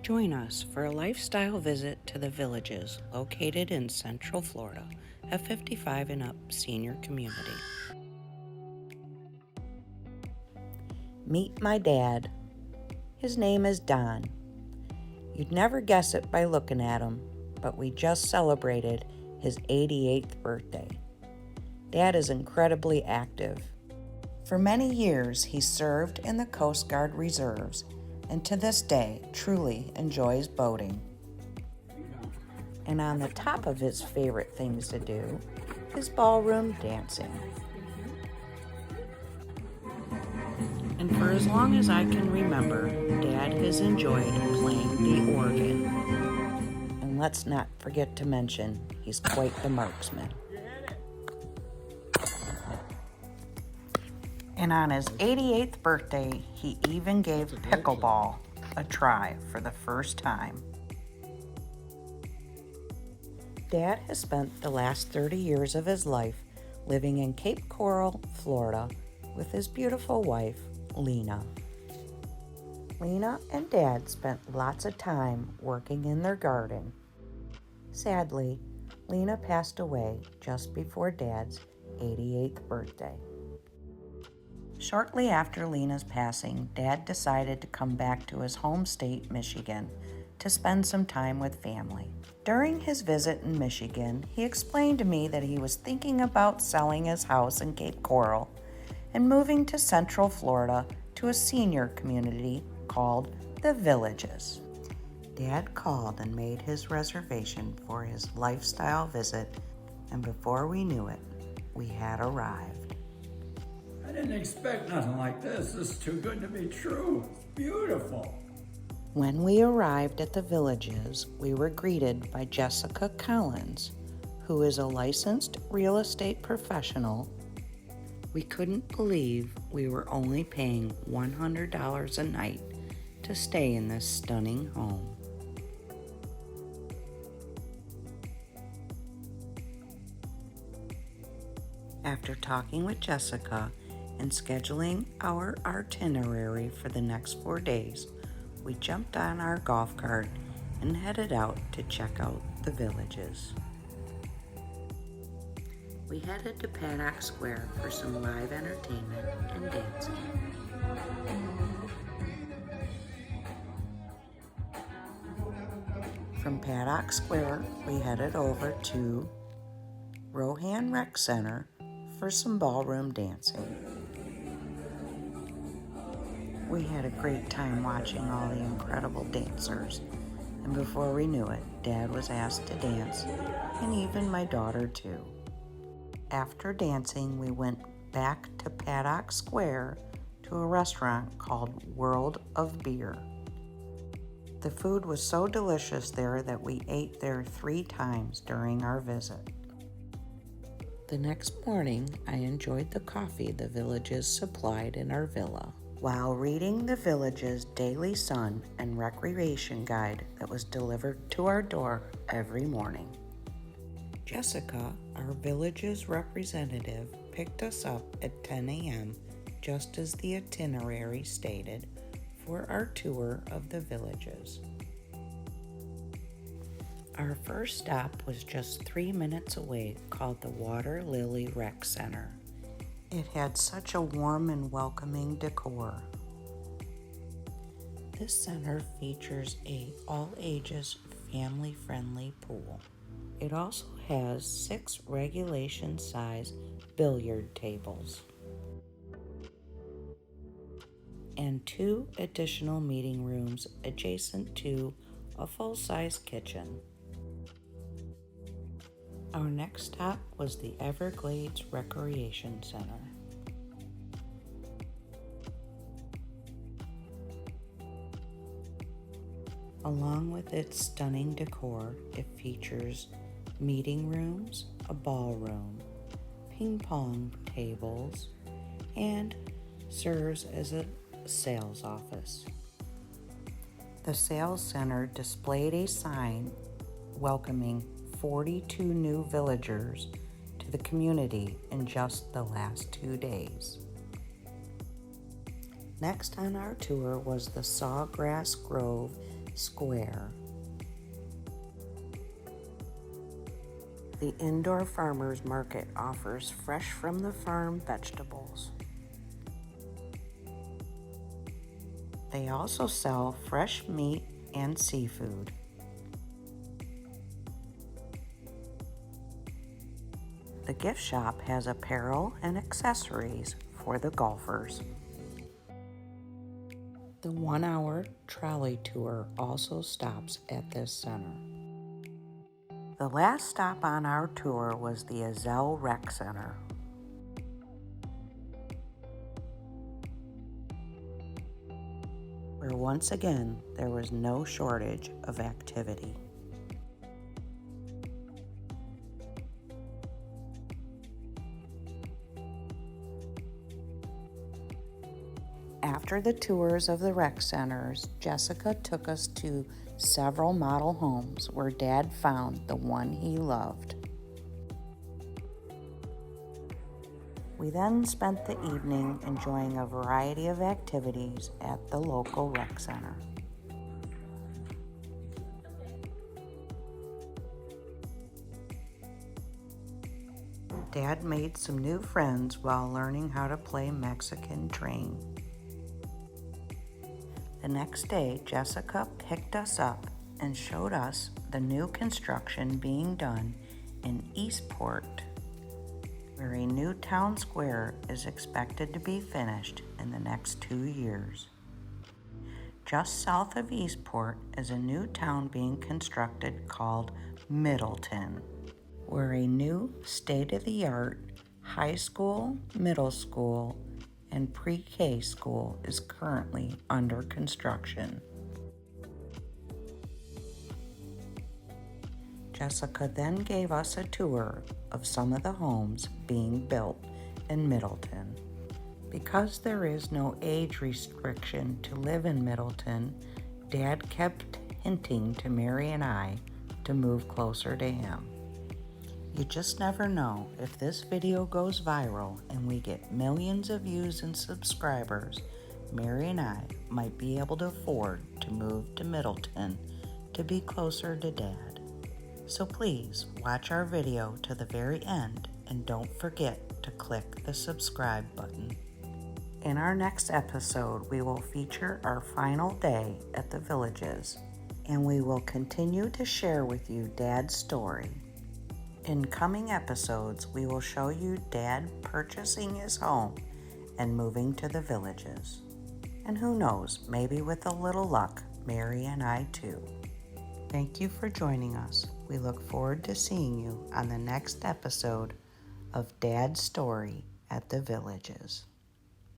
Join us for a lifestyle visit to the Villages located in Central Florida, a 55 and up senior community. Meet my dad. His name is Don. You'd never guess it by looking at him, but we just celebrated his 88th birthday. Dad is incredibly active. For many years, he served in the Coast Guard Reserves and to this day truly enjoys boating. And on the top of his favorite things to do is ballroom dancing. And for as long as I can remember, Dad has enjoyed playing the organ. And let's not forget to mention, he's quite the marksman. And on his 88th birthday, he even gave pickleball a try for the first time. Dad has spent the last 30 years of his life living in Cape Coral, Florida, with his beautiful wife, Lena. Lena and Dad spent lots of time working in their garden. Sadly, Lena passed away just before Dad's 88th birthday. Shortly after Lena's passing, Dad decided to come back to his home state, Michigan, to spend some time with family. During his visit in Michigan, he explained to me that he was thinking about selling his house in Cape Coral and moving to Central Florida to a senior community called the Villages. Dad called and made his reservation for his lifestyle visit, and before we knew it, we had arrived. I didn't expect nothing like this. This is too good to be true. It's beautiful. When we arrived at the Villages, we were greeted by Jessica Collins, who is a licensed real estate professional. We couldn't believe we were only paying $100 a night to stay in this stunning home. After talking with Jessica and scheduling our itinerary for the next 4 days, we jumped on our golf cart and headed out to check out the Villages. We headed to Paddock Square for some live entertainment and dancing. From Paddock Square, we headed over to Rohan Rec Center for some ballroom dancing. We had a great time watching all the incredible dancers, and before we knew it, Dad was asked to dance, and even my daughter too. After dancing, we went back to Paddock Square to a restaurant called World of Beer. The food was so delicious there that we ate there 3 times during our visit. The next morning, I enjoyed the coffee the Villages supplied in our villa, while reading the Villages Daily Sun and Recreation Guide that was delivered to our door every morning. Jessica, our Villages representative, picked us up at 10 a.m. just as the itinerary stated for our tour of the Villages. Our first stop was just 3 minutes away, called the Water Lily Rec Center. It had such a warm and welcoming decor. This center features a all-ages, family-friendly pool. It also has 6 regulation-size billiard tables and 2 additional meeting rooms adjacent to a full-size kitchen. Our next stop was the Everglades Recreation Center. Along with its stunning decor, it features meeting rooms, a ballroom, ping pong tables, and serves as a sales office. The sales center displayed a sign welcoming 42 new villagers to the community in just the last 2 days. Next on our tour was the Sawgrass Grove square. The indoor farmers market offers fresh from the farm vegetables. They also sell fresh meat and seafood. The gift shop has apparel and accessories for the golfers. The 1-hour trolley tour also stops at this center. The last stop on our tour was the Azell Rec Center. Where once again there was no shortage of activity. After the tours of the rec centers, Jessica took us to several model homes where Dad found the one he loved. We then spent the evening enjoying a variety of activities at the local rec center. Dad made some new friends while learning how to play Mexican train. The next day, Jessica picked us up and showed us the new construction being done in Eastport, where a new town square is expected to be finished in the next 2 years. Just south of Eastport is a new town being constructed called Middleton, where a new state-of-the-art high school, middle school, and pre-K school is currently under construction. Jessica then gave us a tour of some of the homes being built in Middleton. Because there is no age restriction to live in Middleton, Dad kept hinting to Mary and I to move closer to him. You just never know. If this video goes viral and we get millions of views and subscribers, Mary and I might be able to afford to move to Middleton to be closer to Dad. So please watch our video to the very end and don't forget to click the subscribe button. In our next episode, we will feature our final day at the Villages, and we will continue to share with you Dad's story. In coming episodes, we will show you Dad purchasing his home and moving to the Villages. And who knows, maybe with a little luck, Mary and I too. Thank you for joining us. We look forward to seeing you on the next episode of Dad's Story at the Villages.